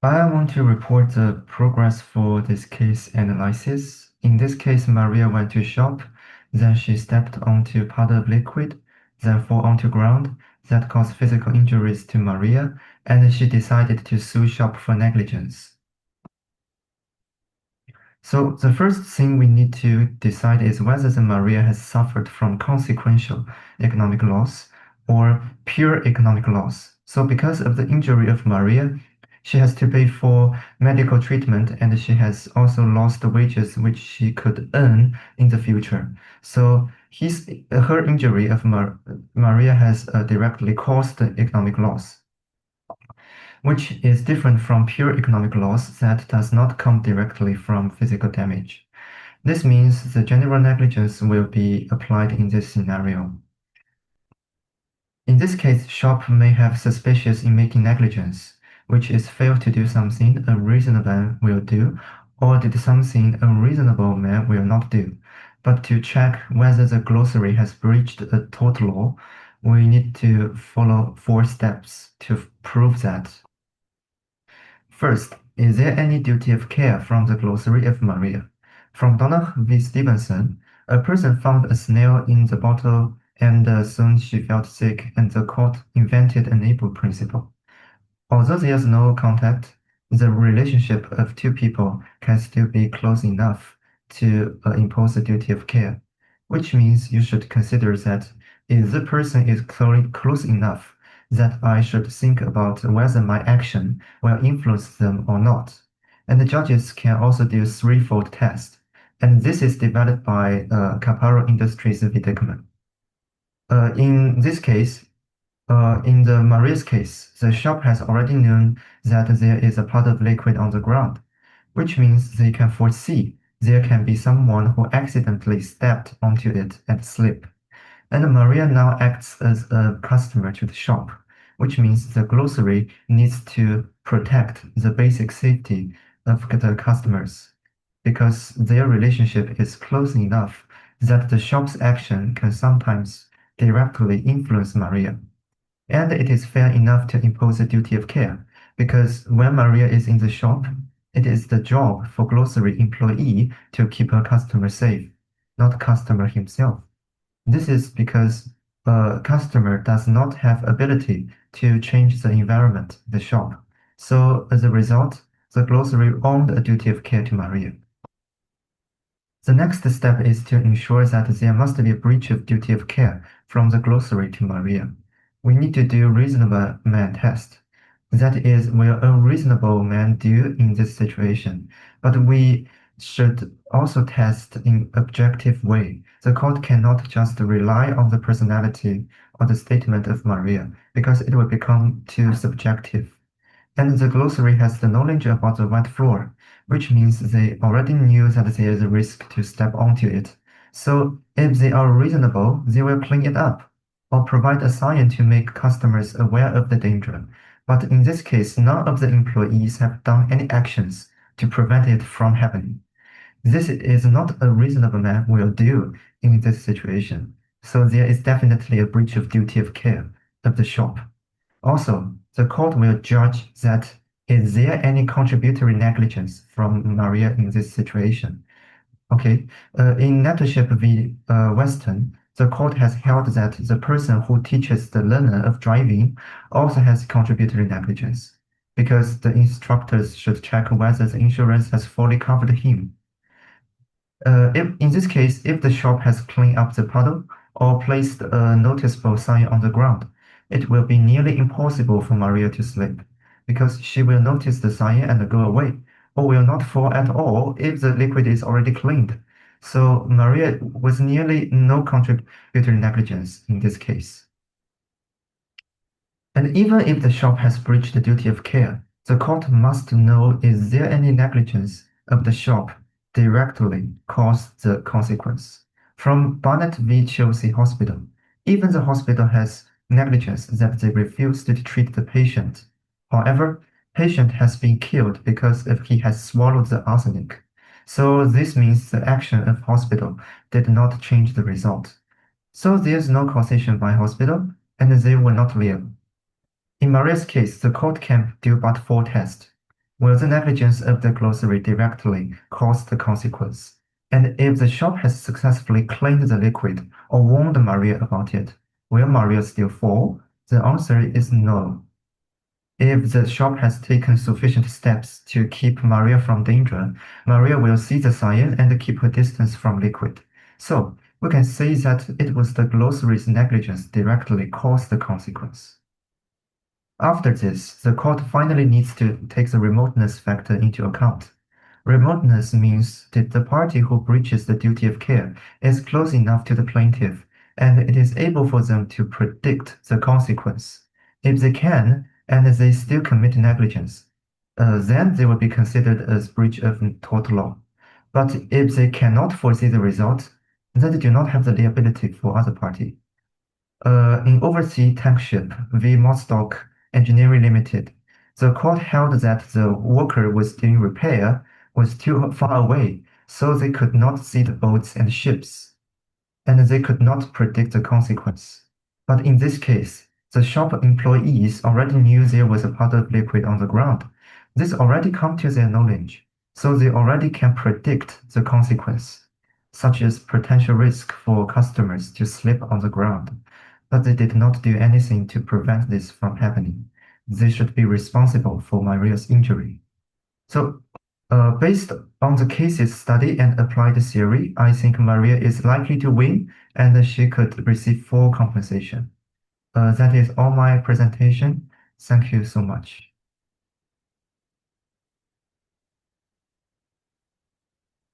I want to report the progress for this case analysis. In this case, Maria went to shop, then she stepped onto puddle of liquid, then fall onto ground. That caused physical injuries to Maria, and she decided to sue shop for negligence. So the first thing we need to decide is whether the Maria has suffered from consequential economic loss or pure economic loss. So because of the injury of Maria, she has to pay for medical treatment and she has also lost the wages which she could earn in the future. So her injury of Maria has directly caused the economic loss, which is different from pure economic loss that does not come directly from physical damage. This means the general negligence will be applied in this scenario. In this case, shop may have suspicious in making negligence, which is fail to do something a reasonable man will do, or did something a reasonable man will not do. But to check whether the glossary has breached a tort law, we need to follow 4 steps to prove that. First, is there any duty of care from the glossary of Maria? From Donna v. Stevenson, a person found a snail in the bottle and soon she felt sick and the court invented an able principle. Although there's no contact, the relationship of two people can still be close enough to impose a duty of care, which means you should consider that if the person is close enough that I should think about whether my action will influence them or not. And the judges can also do threefold test, and this is developed by Caparo Industries v. Dickman. In this case, in the Maria's case, the shop has already known that there is a pot of liquid on the ground, which means they can foresee there can be someone who accidentally stepped onto it and slipped. And Maria now acts as a customer to the shop, which means the glossary needs to protect the basic safety of the customers because their relationship is close enough that the shop's action can sometimes directly influence Maria. And it is fair enough to impose a duty of care because when Maria is in the shop, it is the job for glossary employee to keep a customer safe, not customer himself. This is because a customer does not have ability to change the environment, the shop. So as a result, the glossary owed a duty of care to Maria. The next step is to ensure that there must be a breach of duty of care from the glossary to Maria. We need to do reasonable man test. That is, will a reasonable man do in this situation? But we should also test in objective way. The court cannot just rely on the personality or the statement of Maria because it will become too subjective. And the glossary has the knowledge about the wet floor, which means they already knew that there is a risk to step onto it. So if they are reasonable, they will clean it up or provide a sign to make customers aware of the danger. But in this case, none of the employees have done any actions to prevent it from happening. This is not a reasonable man will do in this situation. So there is definitely a breach of duty of care of the shop. Also, the court will judge that is there any contributory negligence from Maria in this situation. Okay, in Nettleship v. Weston, the court has held that the person who teaches the learner of driving also has contributory negligence because the instructors should check whether the insurance has fully covered him. If in this case, if the shop has cleaned up the puddle or placed a noticeable sign on the ground, it will be nearly impossible for Maria to slip because she will notice the sign and go away, or will not fall at all if the liquid is already cleaned. So Maria was nearly no contributory negligence in this case. And even if the shop has breached the duty of care, the court must know is there any negligence of the shop directly caused the consequence. From Barnett v. Chelsea Hospital, even the hospital has negligence that they refused to treat the patient. However, patient has been killed because if he has swallowed the arsenic. So this means the action of hospital did not change the result. So there's no causation by hospital, and they were not liable. In Maria's case, the court can do but-for test. Will the negligence of the glossary directly cause the consequence? And if the shop has successfully cleaned the liquid or warned Maria about it, will Maria still fall? The answer is no. If the shop has taken sufficient steps to keep Maria from danger, Maria will see the sign and keep her distance from liquid. So, we can say that it was the glossary's negligence directly caused the consequence. After this, the court finally needs to take the remoteness factor into account. Remoteness means that the party who breaches the duty of care is close enough to the plaintiff, and it is able for them to predict the consequence. If they can, and they still commit negligence, then they will be considered as breach of tort law. But if they cannot foresee the result, then they do not have the liability for other party. In Overseas Tankship v. Mostock Engineering Limited, the court held that the worker was doing repair was too far away, so they could not see the boats and ships, and they could not predict the consequence. But in this case, the shop employees already knew there was a pot of liquid on the ground. This already come to their knowledge, so they already can predict the consequence, such as potential risk for customers to slip on the ground. But they did not do anything to prevent this from happening. They should be responsible for Maria's injury. So, based on the cases study and applied theory, I think Maria is likely to win and she could receive full compensation. That is all my presentation. Thank you so much.